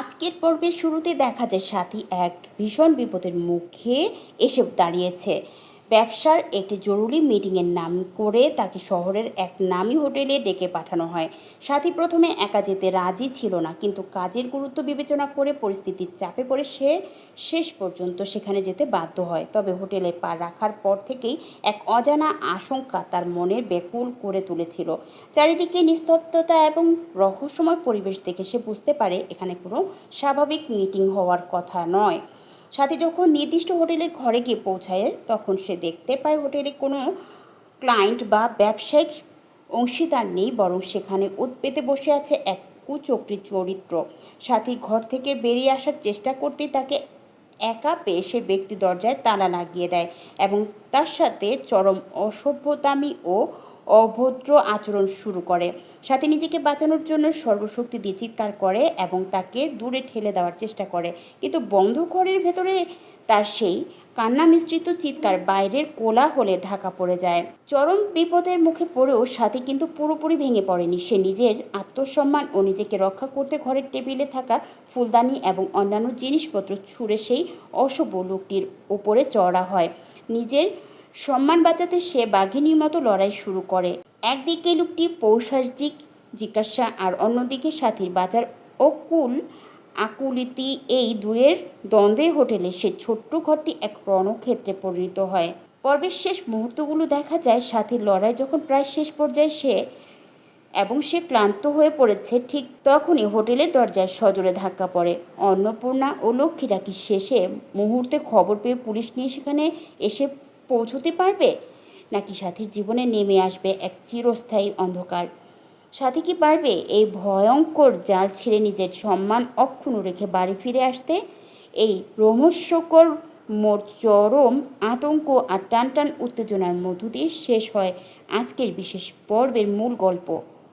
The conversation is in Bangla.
আজকের পর্বের শুরুতে দেখা যায় সাথী এক ভীষণ বিপদের মুখে এসে দাঁড়িয়েছে। ব্যবসার একটি জরুরি মিটিংয়ের নাম করে তাকে শহরের এক নামী হোটেলে ডেকে পাঠানো হয়। সাথী প্রথমে একা যেতে রাজি ছিল না, কিন্তু কাজের গুরুত্ব বিবেচনা করে পরিস্থিতির চাপে পড়ে সে শেষ পর্যন্ত সেখানে যেতে বাধ্য হয়। তবে হোটেলে পা রাখার পর থেকেই এক অজানা আশঙ্কা তার মনে ব্যাকুল করে তুলেছিল। চারিদিকে নিস্তব্ধতা এবং রহস্যময় পরিবেশ দেখে সে বুঝতে পারে এখানে কোনো স্বাভাবিক মিটিং হওয়ার কথা নয়। সাথে যখন নির্দিষ্ট হোটেলের ঘরে গিয়ে পৌঁছায় তখন সে দেখতে পায় হোটেলে কোনো ক্লায়েন্ট বা ব্যবসায়িক অংশীদার নেই, বরং সেখানে ওত পেতে বসে আছে এক কুচক্রী চরিত্র। সাথী ঘর থেকে বেরিয়ে আসার চেষ্টা করতেই তাকে একা পেয়ে সে ব্যক্তি দরজায় তালা লাগিয়ে দেয় এবং তার সাথে চরম অসভ্যতামি ও অভদ্র আচরণ শুরু করে। সাথে নিজেকে বাঁচানোর জন্য সর্বশক্তি দিয়ে চিৎকার করে এবং তাকে দূরে ঠেলে দেওয়ার চেষ্টা করে, কিন্তু বন্ধ ঘরের ভেতরে তার সেই কান্না মিশ্রিত চিৎকার বাইরের কোলাহলে ঢাকা পড়ে যায়। চরম বিপদের মুখে পড়েও সাথী কিন্তু পুরোপুরি ভেঙে পড়েনি। সে নিজের আত্মসম্মান ও নিজেকে রক্ষা করতে ঘরের টেবিলে থাকা ফুলদানি এবং অন্যান্য জিনিসপত্র ছুঁড়ে সেই অশুভ লোকটির উপরে চড়া হয়। নিজের সম্মান বাঁচাতে সে বাঘিনীর মতো লড়াই শুরু করে। একদিকে লোকটি পৌশাসিক জিজ্ঞাসা আর অন্যদিকে সাথীর বাঁচার অকুল আকুলিতি, এই দুয়ের দ্বন্দ্বে হোটেলে সে ছোট্ট ঘরটি এক রণক্ষেত্রে পরিণত হয়। পর্বের শেষ মুহূর্তগুলো দেখা যায় সাথীর লড়াই যখন প্রায় শেষ পর্যায়ে সে ক্লান্ত হয়ে পড়েছে, ঠিক তখনই হোটেলের দরজায় সজোরে ধাক্কা পড়ে। অন্নপূর্ণা ও লক্ষ্মীরা কি শেষে মুহূর্তে খবর পেয়ে পুলিশ নিয়ে সেখানে এসে পৌঁছতে পারবে, নাকি সাথীর জীবনে নেমে আসবে এক চিরস্থায়ী অন্ধকার? সাথী কি পারবে এই ভয়ঙ্কর জাল ছিঁড়ে নিজের সম্মান অক্ষুণ্ণ রেখে বাড়ি ফিরে আসতে? এই রোমহর্ষকর চরম আতঙ্ক আর টানটান উত্তেজনার মধ্য দিয়ে শেষ হয় আজকের বিশেষ পর্বের মূল গল্প।